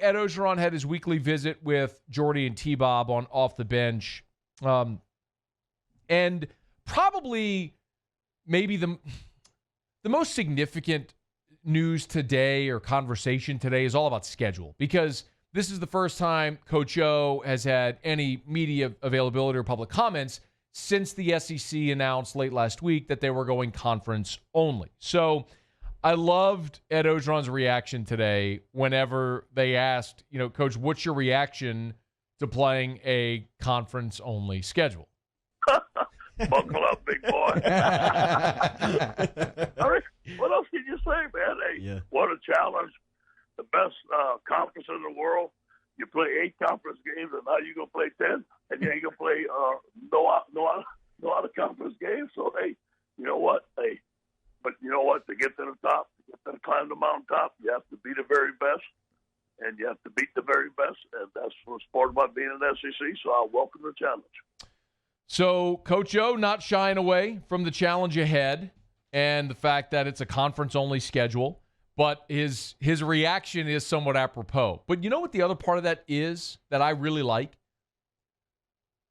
Ed Orgeron had his weekly visit with Jordy and T-Bob on Off the Bench. And probably maybe the most significant news today or conversation today is all about schedule, because this is the first time Coach O has had any media availability or public comments since the SEC announced late last week that they were going conference only. So I loved Ed Orgeron's reaction today whenever they asked, Coach, what's your reaction to playing a conference-only schedule? Buckle up, big boy. I mean, what else can you say, man? Hey, What a challenge. The best conference in the world. You play 8 conference games, and now you're going to play 10, and you ain't going to play no other conference games. So, hey, you know what? Hey, but you know what? To get to the top, to climb the mountaintop, you have to be the very best, and you have to beat the very best, and that's what's part about being an SEC. So I welcome the challenge. So Coach O not shying away from the challenge ahead and the fact that it's a conference-only schedule, but his reaction is somewhat apropos. But you know what the other part of that is that I really like?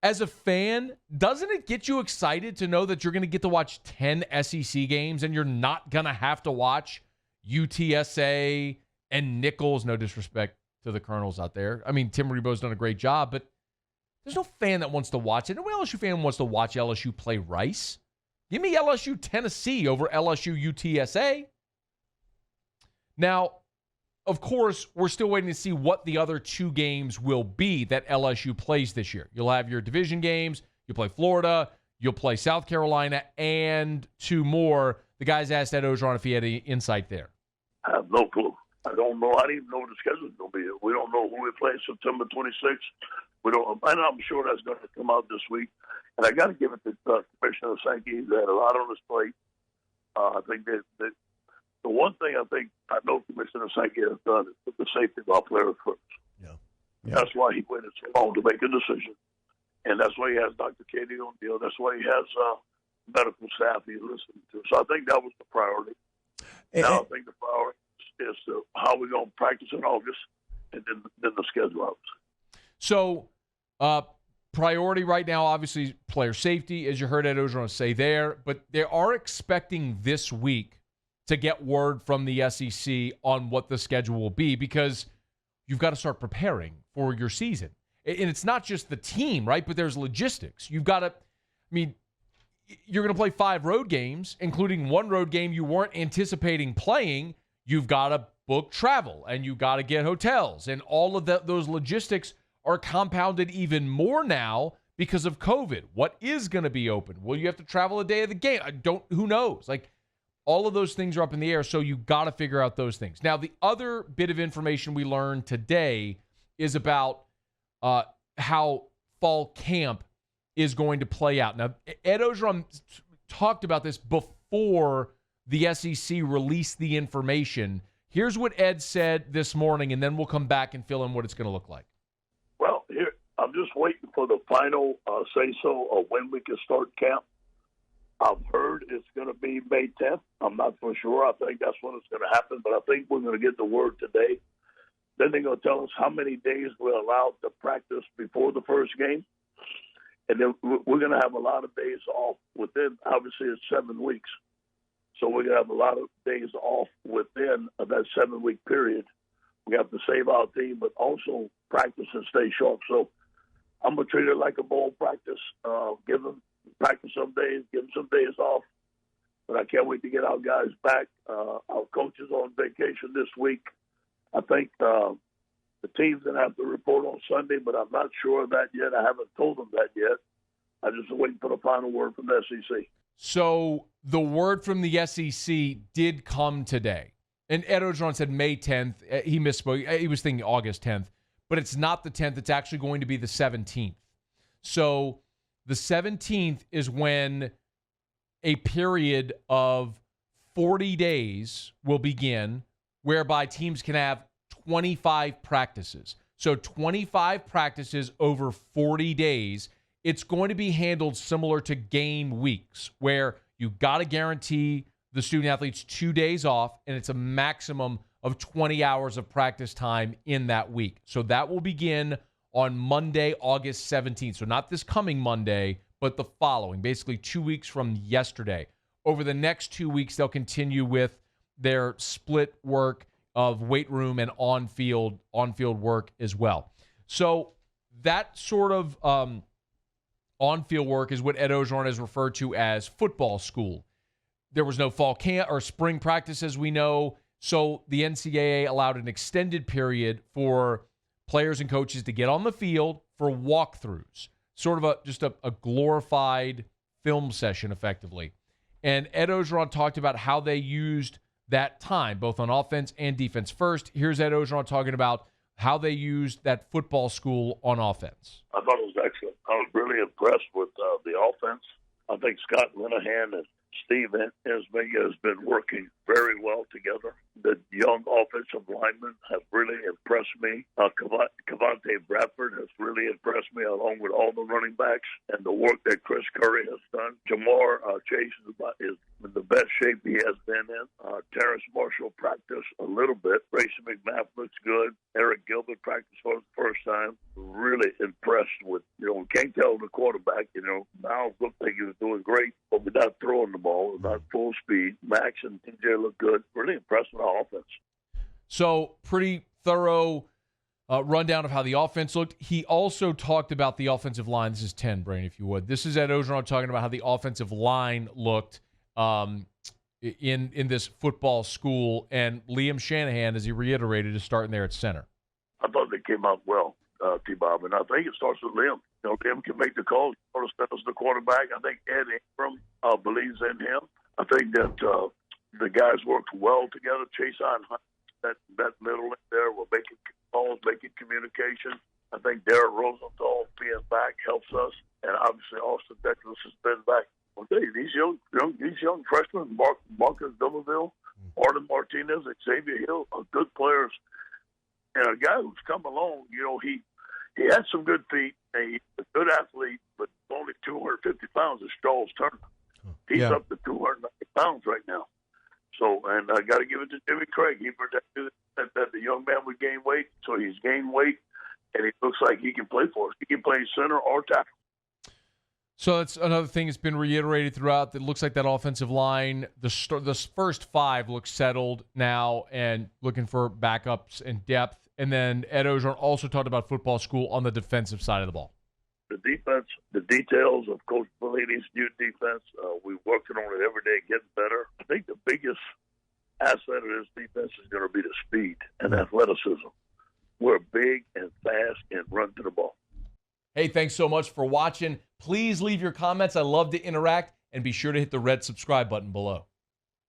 As a fan, doesn't it get you excited to know that you're going to get to watch 10 SEC games and you're not going to have to watch UTSA and Nichols? No disrespect to the Colonels out there. I mean, Tim Rebo's done a great job, but there's no fan that wants to watch it. No LSU fan wants to watch LSU play Rice. Give me LSU Tennessee over LSU UTSA. Now, of course, we're still waiting to see what the other 2 games will be that LSU plays this year. You'll have your division games. You'll play Florida. You'll play South Carolina and 2 more. The guys asked Ed Orgeron if he had any insight there. I have no clue. I don't know. I don't even know what the schedule's going to be. We don't know who we play September 26th. We don't. And I'm sure that's going to come out this week. And I got to give it to Commissioner Sankey. He had a lot on his plate. I think that the one thing I know Commissioner Sankey has done is put the safety of our players first. Yeah. That's why he waited so long to make a decision. And that's why he has Dr. Katie O'Neill. That's why he has medical staff he's listening to. So I think that was the priority. Now I think the priority is how we're going to practice in August and then the schedule out. So priority right now, obviously, player safety, as you heard Ed Orgeron say there. But they are expecting this week to get word from the SEC on what the schedule will be, because you've got to start preparing for your season. And it's not just the team, right? But there's logistics. You've got to, you're going to play 5 road games, including 1 road game you weren't anticipating playing. You've got to book travel, and you've got to get hotels. And all of those logistics are compounded even more now because of COVID. What is going to be open? Will you have to travel the day of the game? Who knows? All of those things are up in the air, so you got to figure out those things. Now, the other bit of information we learned today is about how fall camp is going to play out. Now, Ed Orgeron talked about this before the SEC released the information. Here's what Ed said this morning, and then we'll come back and fill in what it's going to look like. Well, here I'm just waiting for the final say-so of when we can start camp. I've heard it's going to be May 10th. I'm not for sure. I think that's when it's going to happen, but I think we're going to get the word today. Then they're going to tell us how many days we're allowed to practice before the first game. And then we're going to have a lot of days off within, obviously, it's 7 weeks. So we're going to have a lot of days off within that 7-week period. We have to save our team, but also practice and stay sharp. So I'm going to treat it like a bowl practice, give them practice some days, give them some days off. But I can't wait to get our guys back. Our coaches on vacation this week. I think the team's going to have to report on Sunday, but I'm not sure of that yet. I haven't told them that yet. I'm just waiting for the final word from the SEC. So the word from the SEC did come today. And Ed Orgeron said May 10th. He misspoke. He was thinking August 10th. But it's not the 10th. It's actually going to be the 17th. So the 17th is when a period of 40 days will begin, whereby teams can have 25 practices. So 25 practices over 40 days. It's going to be handled similar to game weeks, where you got to guarantee the student athletes 2 days off, and it's a maximum of 20 hours of practice time in that week. So that will begin on Monday, August 17th. So not this coming Monday, but the following, basically 2 weeks from yesterday. Over the next 2 weeks, they'll continue with their split work of weight room and on-field work as well. So that sort of on-field work is what Ed Orgeron has referred to as football school. There was no fall camp or spring practice, as we know, so the NCAA allowed an extended period for players and coaches to get on the field for walkthroughs, sort of just a glorified film session, effectively. And Ed Orgeron talked about how they used that time, both on offense and defense. First, here's Ed Orgeron talking about how they used that football school on offense. I thought it was excellent. I was really impressed with the offense. I think Scott Linehan and Steve Esmiga has been working very well together. The young offensive linemen have really impressed me. Cavante Bradford has really impressed me, along with all the running backs and the work that Chris Curry has done. Jamar Chase is in the best shape he has been in. Terrence Marshall practiced a little bit. Grayson McMath looks good. Eric Gilbert practiced for the first time. Really impressed with, we can't tell the quarterback, Miles looked like he was doing great, but without throwing the ball, without full speed. Max and TJ look good. Really impressed with our offense. So pretty thorough rundown of how the offense looked. He also talked about the offensive line. This is 10, Brain, if you would. This is Ed Orgeron talking about how the offensive line looked in this football school, and Liam Shanahan, as he reiterated, is starting there at center. I thought they came out well, T-Bob, and I think it starts with Liam. Liam can make the call. He as the quarterback. I think Ed Ingram believes in him. I think that the guys worked well together. Chase on that middle in there were making calls, making communication. I think Darrell Rosenthal being back helps us, and obviously Austin Douglas has been back. I'll tell you, these young freshmen, Marcus Dumerville, Arden Martinez, Xavier Hill, are good players. And a guy who's come along, he had some good feet, and he's a good athlete, but only 250 pounds is Charles Turner. He's up to 290 pounds right now. So, and I got to give it to Jimmy Craig. He predicted that the young man would gain weight, so he's gained weight, and it looks like he can play for us. He can play center or tackle. So that's another thing that's been reiterated throughout. It looks like that offensive line, the first five look settled now and looking for backups and depth. And then Ed Orgeron also talked about football school on the defensive side of the ball. The defense, the details of Coach Pelletti's new defense, we're working on it every day, getting better. I think the biggest asset of this defense is going to be the speed and athleticism. We're big and fast and run to the ball. Hey, thanks so much for watching. Please leave your comments. I love to interact, and be sure to hit the red subscribe button below.